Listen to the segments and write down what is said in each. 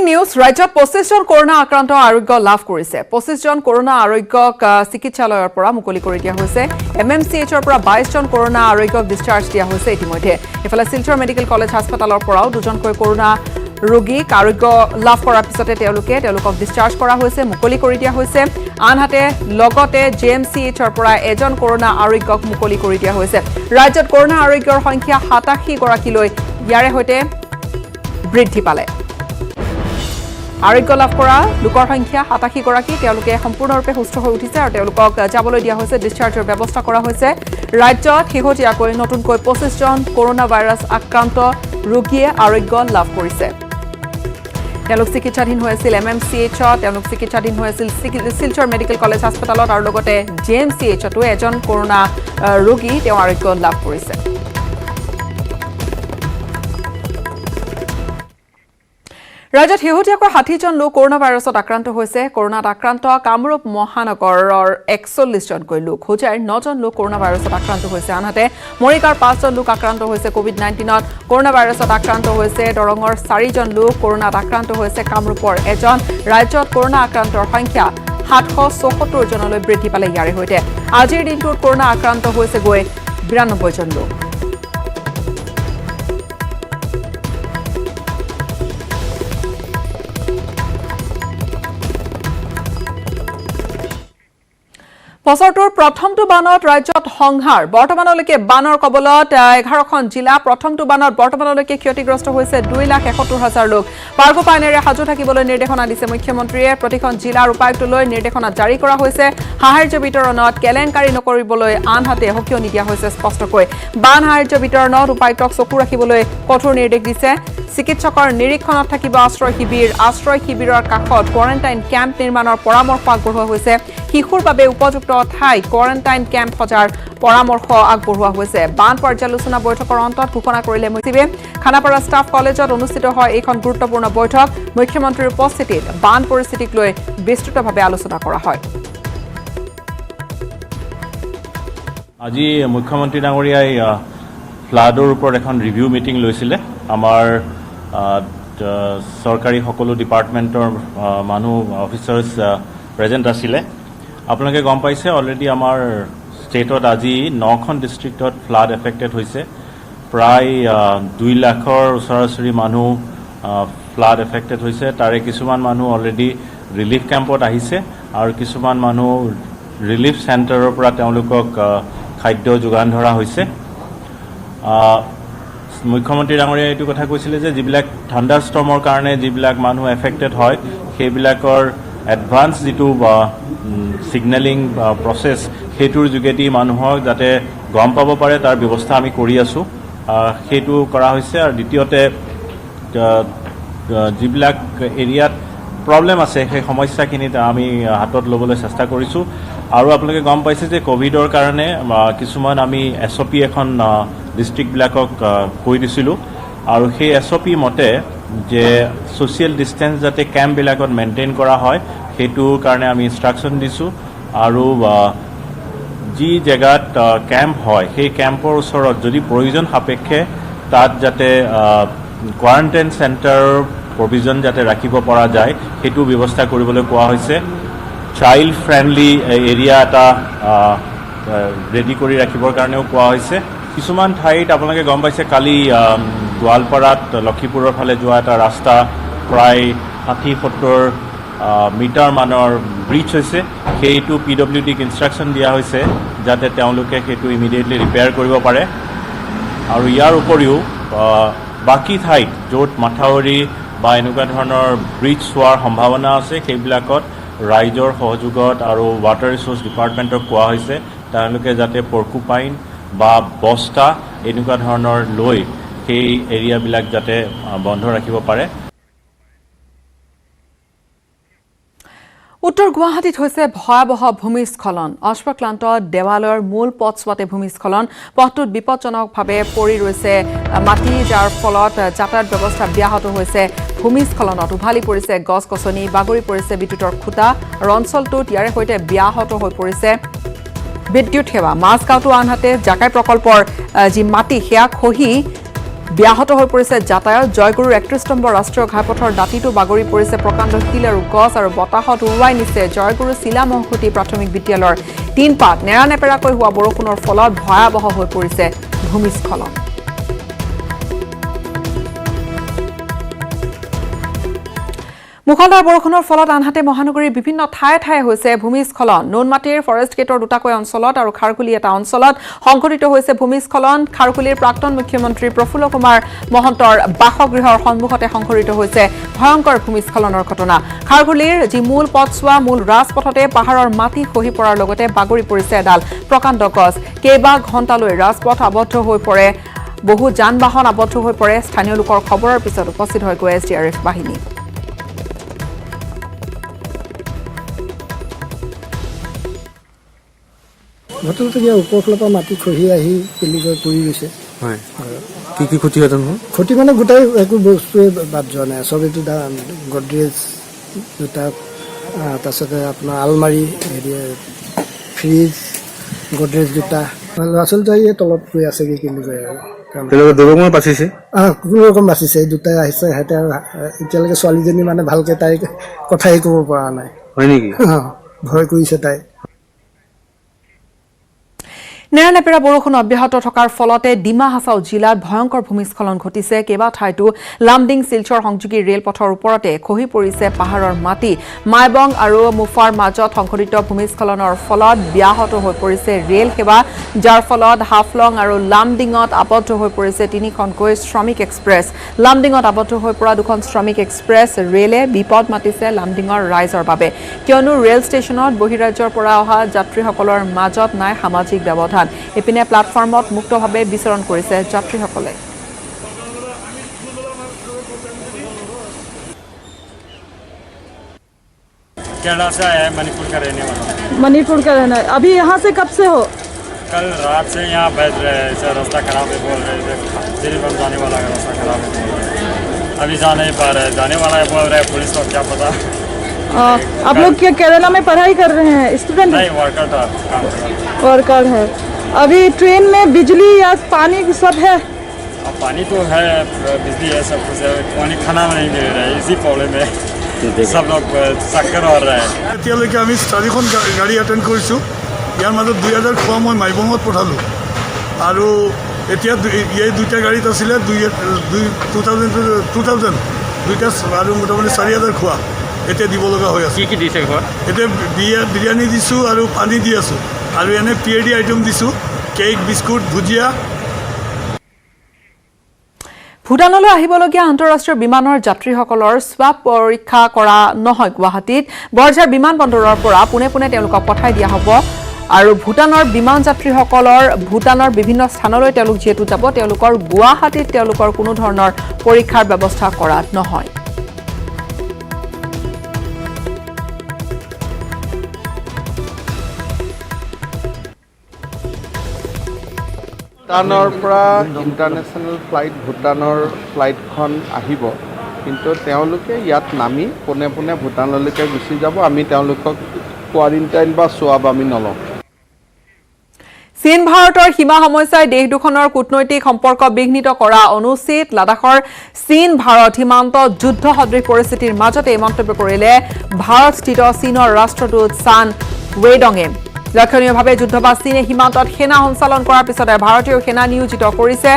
Breaking news ৰাজ্যত 25 জন corona আক্ৰান্ত আৰোগ্য লাভ কৰিছে 25 জন কৰোনা আৰোগ্যক চিকিৎসালয়ৰ পৰা মুকলি কৰি দিয়া হৈছে এমএমচিএইচৰ পৰা 22 জন কৰোনা আৰোগ্যক ডিসচাৰ্জ দিয়া হৈছে ইতিমধ্যে এফালে শিলচৰ মেডিকেল কলেজ হাস্পতালৰ পৰাও দুজনকৈ কৰোনা ৰোগীক আৰোগ্য লাভ কৰাৰ পিছতে তেওঁলোকক ডিসচাৰ্জ কৰা হৈছে মুকলি কৰি দিয়া হৈছে আনহাতে লগতে জেএমচিএইচৰ পৰা এজন কৰোনা আৰোগ্যক মুকলি কৰি দিয়া হৈছে ৰাজ্যত কৰোনা আৰোগ্যৰ সংখ্যা 87 গৰাকীলৈ ইয়াৰে হৈতে বৃদ্ধি পালে আৰোগ্য লাভ কৰা লোকৰ সংখ্যা 87 গৰাকী তেওঁলোকে সম্পূৰ্ণৰূপে সুস্থ হৈ উঠিছে আৰু তেওঁলোকক যাবলৈ দিয়া হৈছে ডিসচাৰ্জৰ ব্যৱস্থা কৰা হৈছে ৰাজ্যত শেহতীয়াকৈ নতুনকৈ 25 জন কৰোনা ভাইৰাছ আক্ৰান্ত ৰোগীয়ে আৰোগ্য লাভ কৰিছে তেওঁলোক চিকিৎসাধীন হৈ আছিল এমএমচিএইচত তেওঁলোক চিকিৎসাধীন হৈ আছিল শিলচৰ মেডিকেল কলেজ হাস্পতালত আৰু লগতে জেএমচিএইচতো এজন কৰোনা ৰোগী তেওঁ আৰোগ্য লাভ কৰিছে ৰাজ্যত শেহতীয়াকৈ 60 জন লোক কৰোনা ভাইৰাছত আক্ৰান্ত হৈছে কৰোনাত আক্ৰান্ত কামৰূপ মহানগৰৰ 41 জনকৈ লোক হোজাৰ 9 জন লোক কৰোনা ভাইৰাছত আক্ৰান্ত হৈছে আনহাতে মৰিগাঁৱৰ 5 জন লোক আক্ৰান্ত হৈছে কোভিড-19ত কৰোনা ভাইৰাছত আক্ৰান্ত হৈছে দৰঙৰ 4 জন লোক কৰোনাত আক্ৰান্ত হৈছে কামৰূপৰ এজন ৰাজ্যত কৰোনা আক্ৰান্তৰ সংখ্যা 774 জনলৈ বৃদ্ধি পালে ইয়াৰে হৈতে আজিৰ দিনটোত কৰোনা আক্ৰান্ত হৈছে গৈ 92 জন লোক বছৰটোৰ প্ৰথমটো বানত ৰাজ্যত সংহাৰ বৰ্তমানলৈকে বানৰ কবলত 11খন জিলা প্ৰথমটো বানত বৰ্তমানলৈকে ক্ষতিগ্ৰস্ত হৈছে 2,71,000 লোক পাৰ্গো পাইনেৰে সাজু থাকিবলৈ নিৰ্দেশনা দিছে মুখ্যমন্ত্ৰীয়ে প্ৰতিখন জিলাৰ উপায়ুক্তলৈ নিৰ্দেশনা জাৰি কৰা হৈছে সাহায্য বিতৰণত কেলেংকাৰী নকৰিবলৈ আনহাতে হকিও নিদিয়া হৈছে স্পষ্টকৈ বান সাহায্য বিতৰণত উপায়ুক্তক চকু ৰাখিবলৈ কঠোৰ নিৰ্দেশ দিছে চিকিৎসকৰ নিৰীক্ষণত থাকিব আশ্ৰয় শিবিৰৰ কাষত কোৱাৰেণ্টাইন কেম্প নিৰ্মাণৰ পৰামৰ্শ আগবঢ়োৱা হৈছে শিশুৰ বাবে উপযুক্ত ঠাই কোৱাৰেণ্টাইন কেম্প সজাৰ পৰামৰ্শ আগবঢ়োৱা হৈছে বান পৰ্যালোচনা বৈঠকৰ অন্তত ঘোষণা কৰিলে মুখ্যমন্ত্ৰীয়ে খানাপাৰা ষ্টাফ কলেজত অনুষ্ঠিত হয় এইখন গুৰুত্বপূৰ্ণ বৈঠক মুখ্যমন্ত্ৰীৰ উপস্থিতিত বান পৰিস্থিতিক লৈ বিস্তৃতভাৱে আলোচনা কৰা হয় আজি মুখ্যমন্ত্ৰী ডাঙৰীয়াই ফ্লাডৰ ওপৰত এখন ৰিভিউ মিটিং লৈছিলে আমাৰ চৰকাৰী সকলো ডিপাৰ্টমেণ্টৰ মানুহ অফিচাৰ্ছ প্ৰেজেণ্ট আছিলে আপোনালোকে গম পাইছে অলৰেডি আমাৰ ষ্টেটত আজি 9খন ডিষ্ট্ৰিক্টত ফ্লাড এফেক্টেড হৈছে প্ৰায় 2 লাখৰ ওচৰা-ওচৰি মানুহ ফ্লাড এফেক্টেড হৈছে তাৰে কিছুমান মানুহ অলৰেডি ৰিলিফ কেম্পত আহিছে আৰু কিছুমান মানুহ ৰিলিফ চেণ্টাৰৰ পৰা তেওঁলোকক খাদ্য যোগান ধৰা হৈছে মুখ্যমন্ত্ৰী ডাঙৰীয়াই এইটো কথা কৈছিলে যে যিবিলাক থাণ্ডাৰ ষ্টৰ্মৰ কাৰণে যিবিলাক মানুহ এফেক্টেড হয় সেইবিলাকৰ এডভান্স যিটো সিগনেলিং প্ৰচেছ সেইটোৰ যোগেদি মানুহক যাতে গম পাব পাৰে তাৰ ব্যৱস্থা আমি কৰি আছোঁ সেইটো কৰা হৈছে আৰু দ্বিতীয়তে যিবিলাক এৰিয়াত প্ৰব্লেম আছে সেই সমস্যাখিনিত আমি হাতত ল'বলৈ চেষ্টা কৰিছোঁ আৰু আপোনালোকে গম পাইছে যে কোভিডৰ কাৰণে কিছুমান আমি SOP এখন ডিষ্ট্ৰিক্টবিলাকক কৈ দিছিলোঁ আৰু সেই SOP মতে যে ছ'চিয়েল ডিষ্টেঞ্চ যাতে কেম্পবিলাকত মেইনটেইন কৰা হয় সেইটোৰ কাৰণে আমি ইনষ্ট্ৰাকশ্যন দিছোঁ আৰু যি জেগাত কেম্প হয় সেই কেম্পৰ ওচৰত যদি প্ৰয়োজন সাপেক্ষে তাত যাতে কোৱাৰেণ্টাইন চেণ্টাৰৰ প্ৰভিজন যাতে ৰাখিব পৰা যায় সেইটো ব্যৱস্থা কৰিবলৈ কোৱা হৈছে চাইল্ড ফ্ৰেণ্ডলি এৰিয়া এটা ৰেডি কৰি ৰাখিবৰ কাৰণেও কোৱা হৈছে কিছুমান ঠাইত আপোনালোকে গম পাইছে কালি গোৱালপাৰাত লক্ষীপুৰৰ ফালে যোৱা এটা ৰাস্তা প্ৰায় 60-70 মিটাৰ মানৰ ব্ৰিজ হৈছে সেইটো PWDক ইনষ্ট্ৰাকশ্যন দিয়া হৈছে যাতে তেওঁলোকে সেইটো ইমিডিয়েটলি ৰিপেয়াৰ কৰিব পাৰে আৰু ইয়াৰ উপৰিও বাকী ঠাইত য'ত মাথাউৰি বা এনেকুৱা ধৰণৰ ব্ৰিজ হোৱাৰ সম্ভাৱনা আছে সেইবিলাকত ৰাইজৰ সহযোগত আৰু ৱাটাৰ ৰিচোৰ্চ ডিপাৰ্টমেণ্টক কোৱা হৈছে তেওঁলোকে যাতে পৰ্কুপাইন বা বস্তা এনেকুৱা ধৰণৰ লৈ সেই এৰিয়াবিলাক যাতে বন্ধ ৰাখিব পাৰে উত্তৰ গুৱাহাটীত হৈছে ভয়াবহ ভূমিস্খলন অস্বক্লান্ত দেৱালয়ৰ মূল পথছোৱাতে ভূমিস্খলন পথটোত বিপদজনকভাৱে পৰি ৰৈছে মাটি যাৰ ফলত যাতায়াত ব্যৱস্থা ব্যাহত হৈছে ভূমিস্খলনত উভালি পৰিছে গছ-গছনি বাগৰি পৰিছে বিদ্যুতৰ খুঁটা আৰু অঞ্চলটোত ইয়াৰে সৈতে ব্যাহত হৈ পৰিছে বিদ্যুৎ সেৱা মাজগাঁওতো আনহাতে জাকাই প্ৰকল্পৰ যি মাটি সেয়া খহি ব্যাহত হৈ পৰিছে যাতায়াত জয়গুৰুৰ ৩১ নম্বৰ ৰাষ্ট্ৰীয় ঘাইপথৰ দাঁতিটো বাগৰি পৰিছে প্ৰকাণ্ড শিল আৰু গছ আৰু বতাহত উৰুৱাই নিছে জয়গুৰু চিলা মহকুটি প্ৰাথমিক বিদ্যালয়ৰ টিনপাত নেৰানেপেৰাকৈ হোৱা বৰষুণৰ ফলত ভয়াৱহ হৈ পৰিছে ভূমিস্খলন মুখলধাৰ বৰষুণৰ ফলত আনহাতে মহানগৰীৰ বিভিন্ন ঠায়ে ঠায়ে হৈছে ভূমিস্খলন নুনমাটিৰ ফৰেষ্ট গেটৰ দুটাকৈ অঞ্চলত আৰু খাৰকুলি এটা অঞ্চলত সংঘটিত হৈছে ভূমিস্খলন খাৰকুলিৰ প্ৰাক্তন মুখ্যমন্ত্ৰী প্ৰফুল্ল কুমাৰ মহন্তৰ বাসগৃহৰ সন্মুখতে সংঘটিত হৈছে ভয়ংকৰ ভূমিস্খলনৰ ঘটনা খাৰকুলিৰ যি মূল পথছোৱা মূল ৰাজপথতে পাহাৰৰ মাটি খহি পৰাৰ লগতে বাগৰি পৰিছে এডাল প্ৰকাণ্ড গছ কেইবা ঘণ্টালৈ ৰাজপথ আবদ্ধ হৈ পৰে বহু যান বাহন আবদ্ধ হৈ পৰে স্থানীয় লোকৰ খবৰৰ পিছত উপস্থিত হয় SDRF বাহিনী ঘটনাটো কি ওপৰফালৰ পৰা মাটি খহি আহি কেলিগৈ পৰি গৈছে হয় কি কি ক্ষতি হয় জানো ক্ষতি মানে গোটেই একো বস্তুৱে বাদ যোৱা নাই চব এইটো গডৰেজ দুটা তাৰপিছতে আপোনাৰ আলমাৰি হেৰি ফ্ৰিজ গডৰেজ দুটা ল'ৰা ছোৱালীটো এই তলত গৈ আছেগৈ কেলিগৈ আৰু দুৰকমে বাচিছে কোনো ৰকম বাচিছে এই দুটাই আহিছে সিহঁতে আৰু এতিয়ালৈকে ছোৱালীজনী মানে ভালকৈ তাই কথাই ক'ব পৰা নাই হয় নেকি ভয় কৰিছে তাই নেৰানেপেৰা বৰষুণ অব্যাহত থকাৰ ফলতে ডিমা হাছাও জিলাত ভয়ংকৰ ভূমিস্খলন ঘটিছে কেইবা ঠাইতো লামডিং শিলচৰ সংযোগী ৰেলপথৰ ওপৰতে খহি পৰিছে পাহাৰৰ মাটি মাইবং আৰু মুফাৰ মাজত সংঘটিত ভূমিস্খলনৰ ফলত ব্যাহত হৈ পৰিছে ৰেল সেৱা যাৰ ফলত হাফলং আৰু লামডিঙত আবদ্ধ হৈ পৰিছে তিনিখনকৈ শ্ৰমিক এক্সপ্ৰেছ লামডিঙত আবদ্ধ হৈ পৰা দুখন শ্ৰমিক এক্সপ্ৰেছ ৰেলে বিপদ মাতিছে লামডিঙৰ ৰাইজৰ বাবে কিয়নো ৰেল ষ্টেচনত বহিৰাজ্যৰ পৰা অহা যাত্ৰীসকলৰ মাজত নাই সামাজিক ব্যৱধান এপিনে প্লাটফৰ্মত মুক্তভাৱে বিচৰণ কৰিছে যাত্ৰীসকলে केरला से आया है मणिपुर का रहने वाला मणिपुर का रहना है अभी यहाँ से कब से हो कल रात से यहाँ बैठ रहे हैं सर रास्ता खराब है बोल रहे थे दिल्ली जाने वाला है रास्ता खराब है बोल रहे हैं अभी जा नहीं पा रहे जाने वाला है बोल रहे हैं पुलिस को क्या पता आप लोग क्या केरला में पढ़ाई कर रहे हैं स्टूडेंट नहीं वर्कर था काम कर रहा था। वर्कर है अभी ट्रेन में बिजली या पानी सब है अब पानी तो है बिजली है सब कुछ है पानी खाना नहीं मिल रहा है इसी प्रॉब्लम है सब लोग चक्कर हो रहा है এতিয়ালৈকে আমি 4খন গাড়ী এটেণ্ড কৰিছোঁ ইয়াৰ মাজত 2000 খোৱা মই মাইবঙত পঠালোঁ আৰু এতিয়া এই দুইটা গাড়ীত আছিলে 2000 দুইটা আৰু মোটামুটি 4000 খোৱা এতিয়া দিব লগা হৈ আছে কি দিছে ঘৰ এতিয়া বিৰিয়ানী দিছোঁ আৰু পানী দি আছোঁ আৰু এনে PAD আইটেম দিছোঁ কেক বিস্কুট ভুজিয়া ভূটানলৈ আহিবলগীয়া আন্তঃৰাষ্ট্ৰীয় বিমানৰ যাত্ৰীসকলৰ স্বাব পৰীক্ষা কৰা নহয় গুৱাহাটীত বৰঝাৰ বিমানবন্দৰৰ পৰা পোনে পোনে তেওঁলোকক পঠাই দিয়া হ'ব আৰু ভূটানৰ বিমান যাত্ৰীসকলৰ ভূটানৰ বিভিন্ন স্থানলৈ তেওঁলোক যেহেতু যাব তেওঁলোকৰ গুৱাহাটীত তেওঁলোকৰ কোনো ধৰণৰ পৰীক্ষাৰ ব্যৱস্থা কৰা নহয় ভূটানৰ পৰা ইণ্টাৰনেশ্যনেল ফ্লাইট ভূটানৰ ফ্লাইটখন আহিব কিন্তু তেওঁলোকে ইয়াত নামি পোনে পোনে ভূটানলৈকে গুচি যাব আমি তেওঁলোকক কোৱাৰেণ্টাইন বা সোৱাব আমি নলওঁ চীন ভাৰতৰ সীমা সমস্যাই দেশ দুখনৰ কূটনৈতিক সম্পৰ্ক বিঘ্নিত কৰা অনুচিত লাডাখৰ চীন ভাৰত সীমান্ত যুদ্ধ সদৃশ পৰিস্থিতিৰ মাজতে এই মন্তব্য কৰিলে ভাৰতস্থিত চীনৰ ৰাষ্ট্ৰদূত চান ৱেডঙে লক্ষণীয়ভাৱে যুদ্ধবাজ চীনে সীমান্তত সেনা সঞ্চালন কৰাৰ পিছতে ভাৰতীয় সেনা নিয়োজিত কৰিছে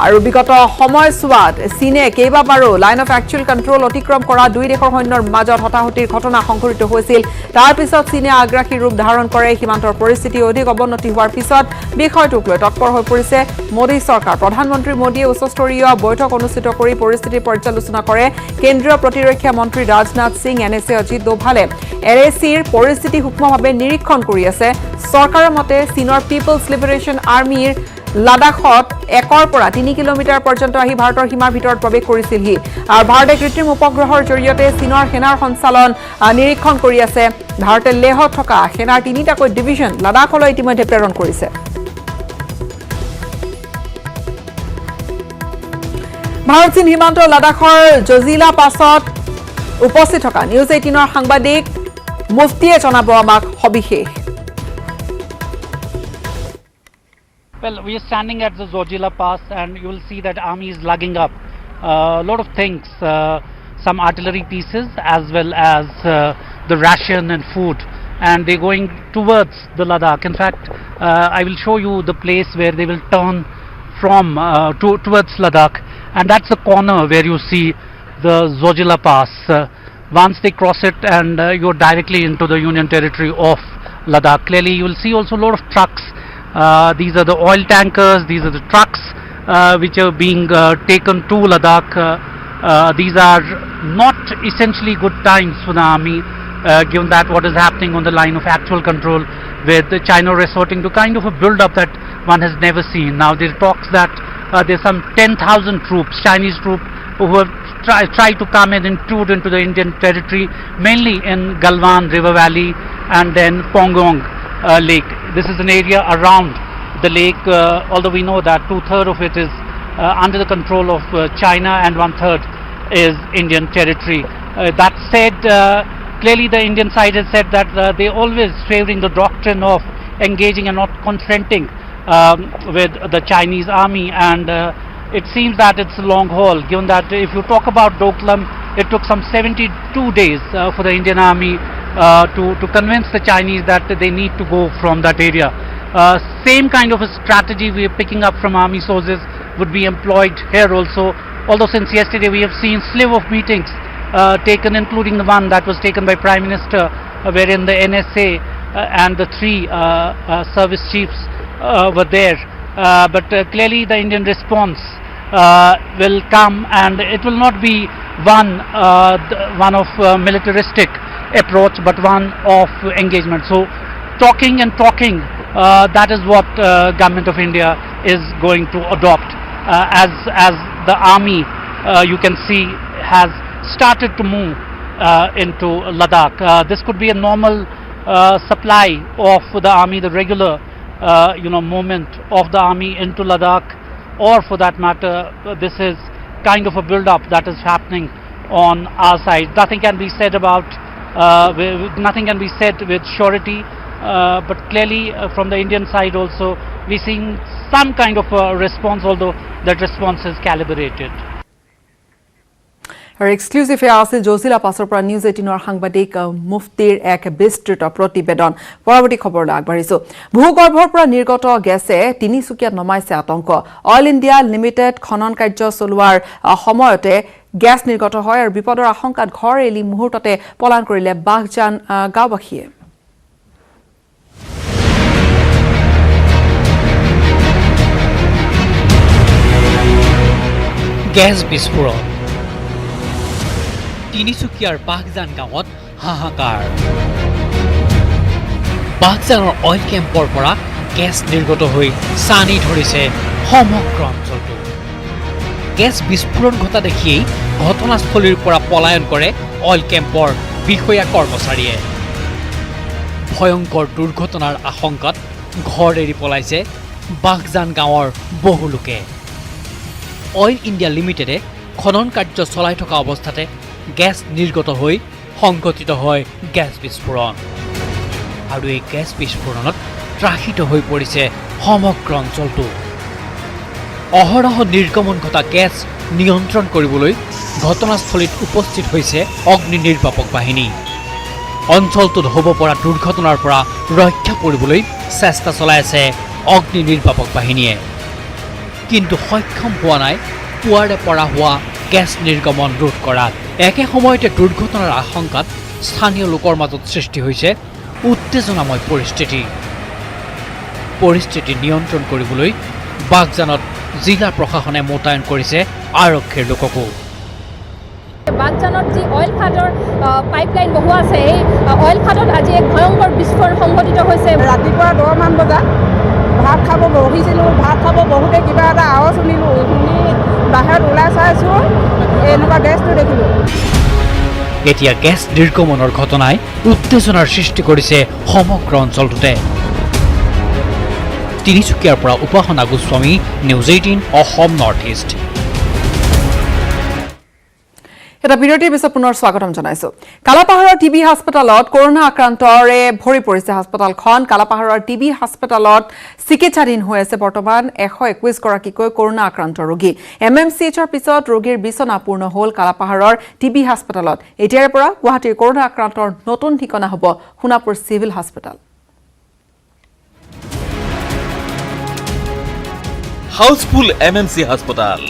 আৰু বিগত সময়ছোৱাত চীনে কেইবাবাৰো লাইন অফ একচুৱেল কণ্ট্ৰল অতিক্ৰম কৰা দুই দেশৰ সৈন্যৰ মাজত হতাহতিৰ ঘটনা সংঘটিত হৈছিল তাৰ পিছত চীনে আগ্ৰাসী ৰূপ ধাৰণ কৰে সীমান্তৰ পৰিস্থিতি অধিক অৱনতি হোৱাৰ পিছত বিষয়টোক লৈ তৎপৰ হৈ পৰিছে মোদী চৰকাৰ প্ৰধানমন্ত্ৰী মোদীয়ে উচ্চস্তৰীয় বৈঠক অনুষ্ঠিত কৰি পৰিস্থিতিৰ পৰ্যালোচনা কৰে কেন্দ্ৰীয় প্ৰতিৰক্ষা মন্ত্ৰী ৰাজনাথ সিং NSA অজিত দোভালে LACৰ পৰিস্থিতি সূক্ষ্মভাৱে নিৰীক্ষণ কৰি আছে চৰকাৰৰ মতে চীনৰ পিপলছ লিবাৰেশ্যন আৰ্মীৰ লাডাখত 1 পৰা 3 কিলোমিটাৰ পৰ্যন্ত আহি ভাৰতৰ সীমাৰ ভিতৰত প্ৰৱেশ কৰিছিলহি আৰু ভাৰতে কৃত্ৰিম উপগ্ৰহৰ জৰিয়তে চীনৰ সেনাৰ সঞ্চালন নিৰীক্ষণ কৰি আছে ভাৰতে লেহত থকা সেনাৰ 3টাকৈ ডিভিজন লাডাখলৈ ইতিমধ্যে প্ৰেৰণ কৰিছে ভাৰত চীন সীমান্ত লাডাখৰ জজিলা পাছত উপস্থিত থকা নিউজ 18ৰ সাংবাদিক মুফতিয়ে জনাব আমাক সবিশেষ Well, we are standing at the Zojila Pass, and you will see that army is lugging up a lot of things, some artillery pieces as well as the ration and food, and they're going towards the Ladakh. In fact, I will show you the place where they will turn from towards Ladakh, and that's the corner where you see the Zojila Pass. Once they cross it, and you're directly into the Union Territory of Ladakh. Clearly, you will see also a lot of trucks. These are the oil tankers, these are the trucks which are being taken to Ladakh. These are not essentially good times for the army, given that what is happening on the line of actual control, with China resorting to kind of a build-up that one has never seen. Now there are talks that there's some 10,000 troops, Chinese troops, who have tried to come and intrude into the Indian territory, mainly in Galwan River Valley and then Pongong Lake. This is an area around the lake, although we know that 2/3 of it is under the control of China and 1/3 is Indian territory. That said, clearly the Indian side has said that they always favoring the doctrine of engaging and not confronting with the Chinese army, and it seems that it's a long haul, given that if you talk about Doklam, it took some 72 days for the Indian army to convince the Chinese that they need to go from that area. Same kind of a strategy we are picking up from army sources would be employed here also, although since yesterday we have seen slew of meetings taken, including the one that was taken by Prime Minister, wherein the NSA and the three service chiefs were there. But clearly the Indian response will come, and it will not be one of militaristic approach, but one of engagement. So talking and talking, that is what Government of India is going to adopt, as the army you can see has started to move into Ladakh. This could be a normal supply of the army, the regular movement of the army into Ladakh, or for that matter, this is kind of a build-up that is happening on our side. Nothing can be said with surety, but clearly from the Indian side also, we're seeing some kind of a response, although that response is calibrated. আৰু exclusive এয়া আছিল জজিলা পাছৰ পৰা news 18ৰ সাংবাদিক মুফতিৰ এক বিস্তৃত প্ৰতিবেদন। পৰৱৰ্তী খবৰলৈ আগবাঢ়িছো। ভূগৰ্ভৰ পৰা নিৰ্গত গেছে তিনিচুকীয়াত নমাইছে আতংক। অইল ইণ্ডিয়া লিমিটেড খনন কাৰ্য চলোৱাৰ সময়তে গ্যাস নিৰ্গত হয় আৰু বিপদৰ আশংকাত ঘৰ এলি মুহূৰ্ততে পলায়ন কৰিলে বাঘজান গাঁওবাসীয়ে। গ্যাস বিস্ফোৰণ, তিনিচুকীয়াৰ বাঘজান গাঁৱত হাহাকাৰ। বাঘজানৰ অইল কেম্পৰ পৰা গেছ নিৰ্গত হৈ চানি ধৰিছে সমগ্ৰ অঞ্চলটো। গেছ বিস্ফোৰণ ঘটা দেখিয়েই ঘটনাস্থলীৰ পৰা পলায়ন কৰে অইল কেম্পৰ বিষয়া কৰ্মচাৰীয়ে। ভয়ংকৰ দুৰ্ঘটনাৰ আশংকাত ঘৰ এৰি পলাইছে বাঘজান গাঁৱৰ বহু লোকে। অইল ইণ্ডিয়া লিমিটেডে খনন কাৰ্য চলাই থকা অৱস্থাতে গ্যাস নিৰ্গত হৈ সংঘটিত হয় গ্যাস বিস্ফোৰণ, আৰু এই গ্যাস বিস্ফোৰণত ত্ৰাসিত হৈ পৰিছে সমগ্ৰ অঞ্চলটো। অহৰহ নিৰ্গমন ঘটা গেছ নিয়ন্ত্ৰণ কৰিবলৈ ঘটনাস্থলীত উপস্থিত হৈছে অগ্নি নিৰ্বাপক বাহিনী। অঞ্চলটোত হ'ব পৰা দুৰ্ঘটনাৰ পৰা ৰক্ষা কৰিবলৈ চেষ্টা চলাই আছে অগ্নি নিৰ্বাপক বাহিনীয়ে, কিন্তু সক্ষম হোৱা নাই পুৱাৰে পৰা হোৱা গ্যাস নিৰ্গমন ৰোধ কৰাত। একে সময়তে দুৰ্ঘটনাৰ আশংকাত স্থানীয় লোকৰ মাজত সৃষ্টি হৈছে উত্তেজনাময় পৰিস্থিতি নিয়ন্ত্ৰণ কৰিবলৈ বাঘজানত জিলা প্ৰশাসনে মোতায়েন কৰিছে আৰক্ষীৰ লোককো। বাঘজানত যি অইল খাদৰ পাইপলাইন বহোৱা আছে, এই অইল খাদত আজি এক ভয়ংকৰ বিস্ফোৰণ সংঘটিত হৈছে। ৰাতিপুৱা 10মান বজাত ভাত খাব বহিছিলোঁ, ভাত খাব বহুতে কিবা এটা আৱাজ শুনিলোঁ, শুনি বাহিৰত ওলাই চাইছোঁ, এনেকুৱা গেছটো দেখিলোঁ। এতিয়া গেছ নিৰ্গমনৰ ঘটনাই উত্তেজনাৰ সৃষ্টি কৰিছে সমগ্ৰ অঞ্চলটোতে। তিনিচুকীয়াৰ পৰা উপাসনা Goswami, news 18 Assam North east. এটা বিৰতিৰ পিছত পুনৰ স্বাগতম জনাইছো কালাপাহাৰৰ টিবি হাস্পতালত কৰোনা আক্ৰান্তৰে ভৰি পৰিছে হাস্পতালখন কালাপাহাৰৰ টিবি হাস্পতালত চিকিৎসাধীন হৈ আছে বৰ্তমান 121 গৰাকীকৈ কৰোনা আক্ৰান্ত ৰোগী এমএমচিএইচৰ পিছত ৰোগীৰ বিচনা পূৰ্ণ হ'ল কালাপাহাৰৰ টিবি হাস্পতালত এতিয়াৰে পৰা গুৱাহাটীৰ কৰোনা আক্ৰান্তৰ নতুন ঠিকনা হ'ব সোণাপুৰ সিভিল হাস্পতাল হাউসফুল এমএমসি হাস্পতাল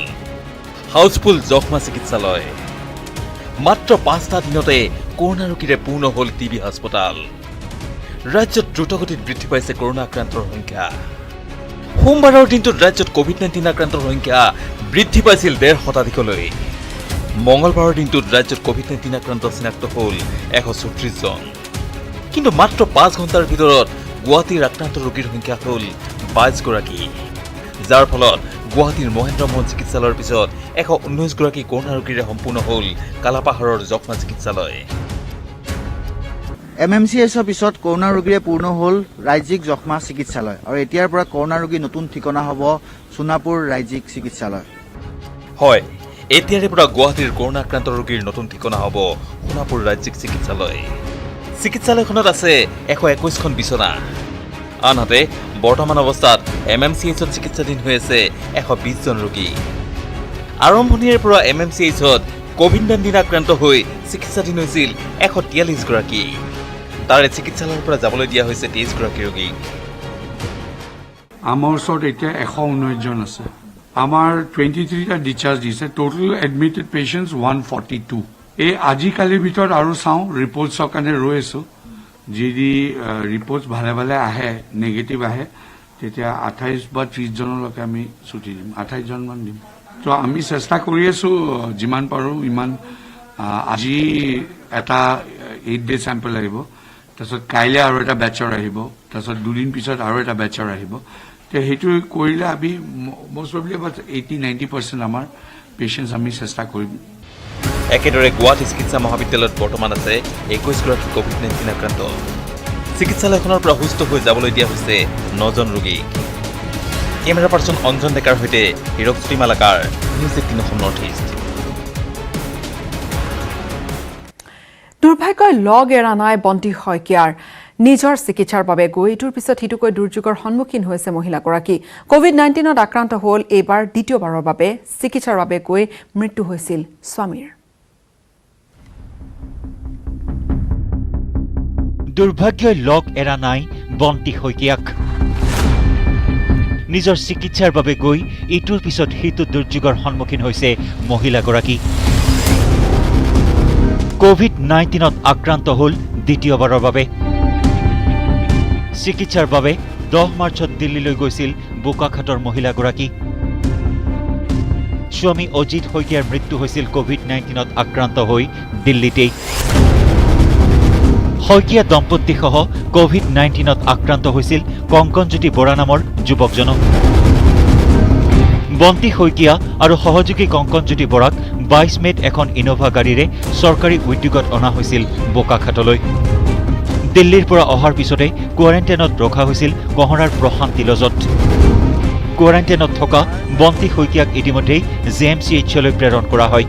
হাউসফুল জখমা চিকিৎসালয় মাত্ৰ 5টা দিনতে কৰোনা ৰোগীৰে পূৰ্ণ হ'ল টিবি হাস্পতাল ৰাজ্যত দ্ৰুতগতিত বৃদ্ধি পাইছে কৰোনা আক্ৰান্তৰ সংখ্যা সোমবাৰৰ দিনটোত ৰাজ্যত কোভিড-19 আক্ৰান্তৰ সংখ্যা বৃদ্ধি পাইছিল 1.5 শতাধিকলৈ মঙলবাৰৰ দিনটোত ৰাজ্যত কোভিড-19 আক্ৰান্ত চিনাক্ত হ'ল 134 জন কিন্তু মাত্ৰ 5 ঘণ্টাৰ ভিতৰত গুৱাহাটীৰ আক্ৰান্ত ৰোগীৰ সংখ্যা হ'ল 22 গৰাকী যাৰ ফলত গুৱাহাটীৰ মহেন্দ্ৰ মোহন চিকিৎসালয়ৰ পিছত 119 গৰাকী কৰোনা ৰোগীৰে সম্পূৰ্ণ হ'ল কালাপাহাৰৰ জখমা চিকিৎসালয় এমএমচিএছৰ পিছত কৰোনা ৰোগীৰে পূৰ্ণ হ'ল ৰাজ্যিক জখমা চিকিৎসালয় আৰু এতিয়াৰ পৰা কৰোনা ৰোগী নতুন ঠিকনা হ'ব সোণাপুৰ ৰাজ্যিক চিকিৎসালয় হয় এতিয়াৰে পৰা গুৱাহাটীৰ কৰোনা আক্ৰান্ত ৰোগীৰ নতুন ঠিকনা হ'ব সোণাপুৰ ৰাজ্যিক চিকিৎসালয় চিকিৎসালয়খনত আছে 121খন বিচনা আনহাতে বৰ্তমান অৱস্থাত এমএমচিএইচত চিকিৎসাধীন হৈ আছে 120 জন ৰোগী আৰম্ভণিৰে পৰা এমএমচিএইচত কোভিড-19 আক্ৰান্ত হৈ চিকিৎসাধীন হৈছিল 143 গৰাকী তাৰে চিকিৎসালয়ৰ পৰা যাবলৈ দিয়া হৈছে 23 গৰাকী ৰোগীক আমাৰ ওচৰত এতিয়া 119 জন আছে আমাৰ 23টা ডিচাৰ্জ দিছে টোটাল এডমিটেড পেশেন্টস 142 এই আজিকালিৰ ভিতৰত আৰু চাওঁ ৰিপৰ্টছৰ কাৰণে ৰৈ আছো যদি ৰিপৰ্টছ ভালে ভালে আহে নেগেটিভ আহে তেতিয়া 28 বা 30 জনলৈকে আমি ছুটি দিম 28 জনমান দিম তো আমি চেষ্টা কৰি আছো যিমান পাৰো ইমান আজি এটা 8 ডে স্যাম্পল আহিব তাৰপিছত কাইলৈ আৰু এটা বেচৰ আহিব তাৰপিছত দুদিন পিছত আৰু এটা বেচৰ আহিব তে হেতু কৰিলে আমি মোষ্ট প্ৰবলি about 80-90% আমাৰ পেশেন্টস আমি চেষ্টা কৰিম একেদৰে গুৱাহাটী চিকিৎসা মহাবিদ্যালয়ত বৰ্তমান আছে 21 গৰাকী কোভিড-19 আক্ৰান্ত চিকিৎসালয়খনৰ পৰা সুস্থ হৈ যাবলৈ দিয়া হৈছে 9 জন ৰোগী কেমেৰা পাৰ্চন অঞ্জন ডেকাৰ সৈতে Hirakjyoti Malakar News 18 Assam North East দুৰ্ভাগ্যই লগ এৰা নাই বন্তি শইকীয়াৰ নিজৰ চিকিৎসাৰ বাবে গৈ ইটোৰ পিছত সিটোকৈ দুৰ্যোগৰ সন্মুখীন হৈছে মহিলাগৰাকী কোভিড-19ত আক্ৰান্ত হ'ল এইবাৰ দ্বিতীয়বাৰৰ বাবে চিকিৎসাৰ বাবে গৈ মৃত্যু হৈছিল স্বামীৰ দুৰ্ভাগ্যই লগ এৰা নাই বন্তি শইকীয়াক নিজৰ চিকিৎসাৰ বাবে গৈ ইটোৰ পিছত সিটো দুৰ্যোগৰ সন্মুখীন হৈছে মহিলাগৰাকী কোভিড-19ত আক্ৰান্ত হ'ল দ্বিতীয়বাৰৰ বাবে চিকিৎসাৰ বাবে 10 মাৰ্চত দিল্লীলৈ গৈছিল বোকাখাটৰ মহিলাগৰাকী স্বামী অজিত শইকীয়াৰ মৃত্যু হৈছিল কোভিড-19ত আক্ৰান্ত হৈ দিল্লীতেই শইকীয়া দম্পতীসহ কোভিড-19ত আক্ৰান্ত হৈছিল কংকনজ্যোতি বৰা নামৰ যুৱকজন বন্তি শইকীয়া আৰু সহযোগী কংকনজ্যোতি বৰাক 22 মেত এখন ইনোভা গাড়ীৰে চৰকাৰী উদ্যোগত অনা হৈছিল বোকাখাটলৈ দিল্লীৰ পৰা অহাৰ পিছতে কোৱাৰেণ্টাইনত ৰখা হৈছিল কহৰাৰ প্ৰশান্তি লজত কোৱাৰেণ্টাইনত থকা বন্তি শইকীয়াক ইতিমধ্যেই জেএমচিএইচলৈ প্ৰেৰণ কৰা হয়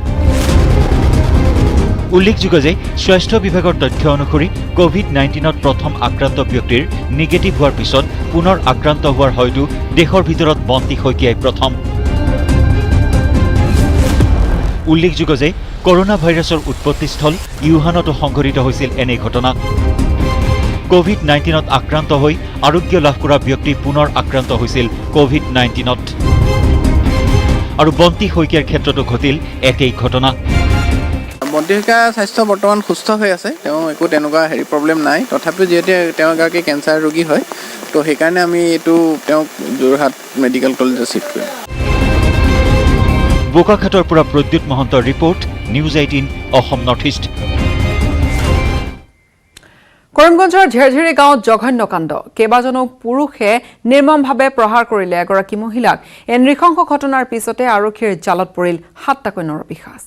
উল্লেখযোগ্য যে স্বাস্থ্য বিভাগৰ তথ্য অনুসৰি কোভিড-19ত প্ৰথম আক্ৰান্ত ব্যক্তিৰ নিগেটিভ হোৱাৰ পিছত পুনৰ আক্ৰান্ত হোৱাৰ হয়তো দেশৰ ভিতৰত বন্তি শইকীয়াই প্ৰথম উল্লেখযোগ্য যে কৰোনা ভাইৰাছৰ উৎপত্তিস্থল ইউহানতো সংঘটিত হৈছিল এনে ঘটনা কোভিড-19ত আক্ৰান্ত হৈ আৰোগ্য লাভ কৰা ব্যক্তি পুনৰ আক্ৰান্ত হৈছিল কোভিড-19ত আৰু বন্তি শইকীয়াৰ ক্ষেত্ৰতো ঘটিল একেই ঘটনা বন্তি শইকীয়াৰ স্বাস্থ্য বৰ্তমান সুস্থ হৈ আছে তেওঁ একো তেনেকুৱা প্ৰব্লেম নাই তথাপিও যিহেতু তেওঁ এগৰাকী কেঞ্চাৰ ৰোগী হয় তো সেইকাৰণে আমি এইটো তেওঁক যোৰহাট মেডিকেল কলেজত শিফ্ট কৰিম বোকাখাটৰ পৰা প্ৰদ্যুৎ মহন্তৰ report news 18 Assam North east কৰিমগঞ্জৰ ঝেৰঝেৰি গাঁৱত জঘন্য কাণ্ড কেইবাজনো পুৰুষে নিৰ্মমভাৱে প্ৰহাৰ কৰিলে এগৰাকী মহিলাক এই নৃশংস ঘটনাৰ পিছতে আৰক্ষীৰ জালত পৰিল 7টাকৈ নৰপিশাচ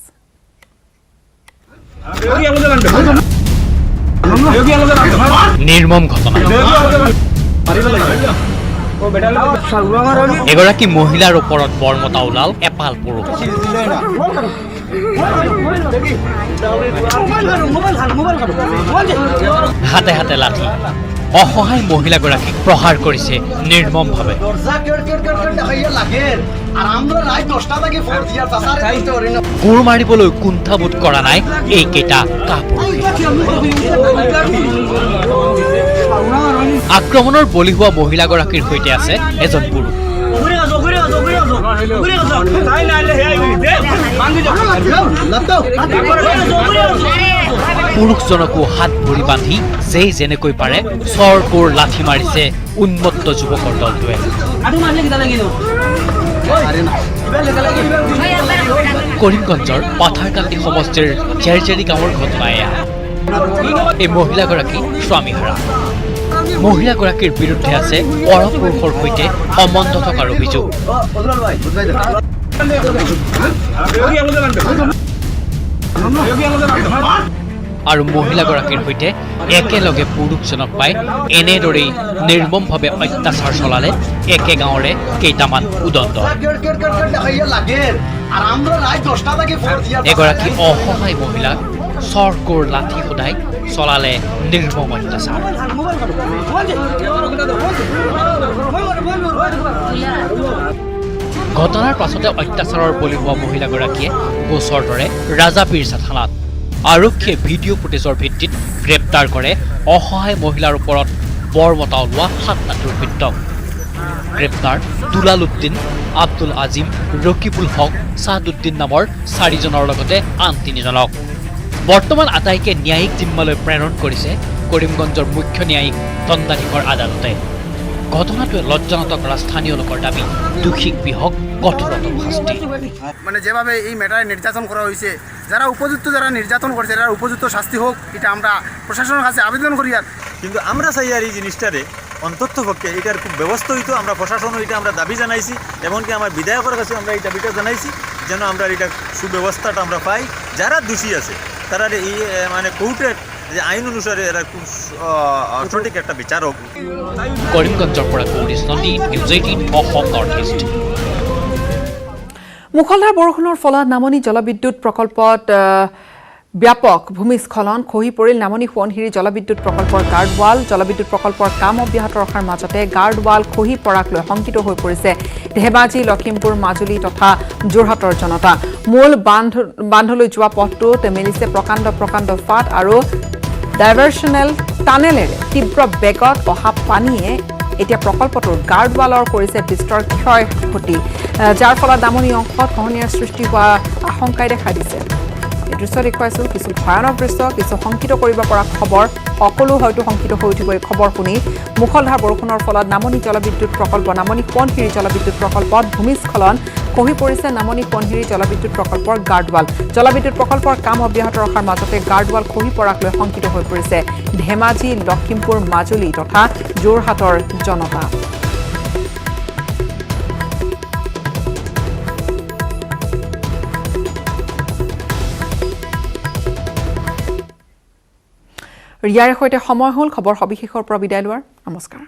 নিৰ্মম ঘটনা এগৰাকী মহিলাৰ ওপৰত বৰমতা ওলাল এপাল পুৰুষ হাতে হাতে লাঠি অসহায় মহিলাগৰাকীক প্ৰহাৰ কৰিছে নিৰ্মমভাৱে। কোৰ মাৰিবলৈ কুণ্ঠাবোধ কৰা নাই এইকেইটা কাপুৰুষে। আক্ৰমণৰ বলি হোৱা মহিলাগৰাকীৰ সৈতে আছে এজন পুৰুষ। পুৰুষজনকো হাত ভৰি বান্ধি যেনেকৈ পাৰে চৰ কোৰ লাঠি মাৰিছে উন্মত্ত যুৱকৰ দলটোৱে। কৰিমগঞ্জৰ পাথাৰকান্দি সমষ্টিৰ জেৰজেৰি গাঁৱৰ ঘটনা এয়া। এই মহিলাগৰাকী স্বামীহাৰা। মহিলাগৰাকীৰ বিৰুদ্ধে আছে পৰপুৰুষৰ সৈতে সম্বন্ধ থকাৰ অভিযোগ। আৰু মহিলাগৰাকীৰ সৈতে একেলগে পুৰুষজনক পাই এনেদৰেই নিৰ্মমভাৱে অত্যাচাৰ চলালে একে গাঁৱৰে কেইটামান উদণ্ড। এগৰাকী অসহায় মহিলাক চৰকোৰ লাঠি সোধাই চলালে নিৰ্মম অত্যাচাৰ। ঘটনাৰ পাছতে অত্যাচাৰৰ বলি হোৱা মহিলাগৰাকীয়ে গোচৰ তৰে ৰাজাপীৰছা থানাত। আৰক্ষীয়ে ভিডিঅ' ফুটেজৰ ভিত্তিত গ্ৰেপ্তাৰ কৰে অসহায় মহিলাৰ ওপৰত বৰমতা ওলোৱা 7টা দুৰ্বৃত্তক। গ্ৰেপ্তাৰ দুলাল উদ্দিন, আব্দুল আজিম, ৰকিবুল হক, ছাদুদ্দিন নামৰ 4জনৰ লগতে আন 3জনক। বৰ্তমান আটাইকে ন্যায়িক জিম্মালৈ প্ৰেৰণ কৰিছে কৰিমগঞ্জৰ মুখ্য ন্যায়িক দণ্ডাধীশৰ আদালতে। ঘটনাটোৱে লজ্জানত কৰা স্থানীয় লোকৰ দাবী দোষীক বিহক কঠোৰতম শাস্তি। মানে যেভাবে এই ম্যাটারে নির্যাতন করা হয়েছে, যারা উপযুক্ত যারা নির্যাতন করছে তারা উপযুক্ত শাস্তি হোক, এটা আমরা প্রশাসনের কাছে আবেদন করি। আর কিন্তু আমরা চাই আর এই জিনিসটারে অন্তত পক্ষে এটার খুব ব্যবস্থা হইতো। আমরা প্রশাসন এটা আমরা দাবি জানাইছি, এমনকি আমার বিধায়কের কাছে আমরা এই দাবিটা জানাইছি যেন আমরা এটা সুব্যবস্থাটা আমরা পাই। যারা দোষী আছে তারা এই মানে কোর্টের যে আইন অনুসারে এরা খুব সঠিক একটা বিচার হোক। কৰিমগঞ্জৰ পৰা Gourish Nandi, News 18 Assam North East. মুখলধাৰ বৰষুণৰ ফলত নামনি জলবিদ্যুৎ প্ৰকল্পত ব্যাপক ভূমিস্খলন খহি পৰিল নামনি সোৱণশিৰি জলবিদ্যুৎ প্ৰকল্পৰ গাৰ্ডৱাল। জলবিদ্যুৎ প্ৰকল্পৰ কাম অব্যাহত ৰখাৰ মাজতে গাৰ্ডৱাল খহি পৰাক লৈ শংকিত হৈ পৰিছে ধেমাজি, লখিমপুৰ, মাজুলী তথা যোৰহাটৰ জনতা। মূল বান্ধলৈ যোৱা পথটোত মেলিছে প্ৰকাণ্ড ফাট আৰু ডাইভাৰ্চনেল টানেলেৰে তীব্ৰ বেগত অহা পানীয়ে এতিয়া প্ৰকল্পটোৰ গাৰ্ডৱালৰ কৰিছে বিস্তৰ ক্ষয় ক্ষতি, যাৰ ফলত নামনি অংশত খহনীয়াৰ সৃষ্টি হোৱা আশংকাই দেখা দিছে। এই দৃশ্য দেখুৱাইছোঁ, কিছু ভয়ানক দৃশ্য, কিছু শংকিত কৰিব পৰা খবৰ। সকলো হয়তো শংকিত হৈ উঠিব এই খবৰ শুনি। মুখলধাৰ বৰষুণৰ ফলত নামনি জলবিদ্যুৎ প্ৰকল্প, নামনি সোৱণশিৰি জলবিদ্যুৎ প্ৰকল্পত ভূমিস্খলন খহি পৰিছে নামনি সোৱণশিৰি জলবিদ্যুৎ প্ৰকল্পৰ গাৰ্ডৱাল। জলবিদ্যুৎ প্ৰকল্পৰ কাম অব্যাহত ৰখাৰ মাজতে গাৰ্ডৱাল খহি পৰাক লৈ শংকিত হৈ পৰিছে ধেমাজি, লখিমপুৰ, মাজুলী তথা যোৰহাটৰ জনতা। ইয়াৰ সৈতে সময় হ'ল খবৰ সবিশেষৰ পৰা বিদায় লোৱাৰ। নমস্কাৰ।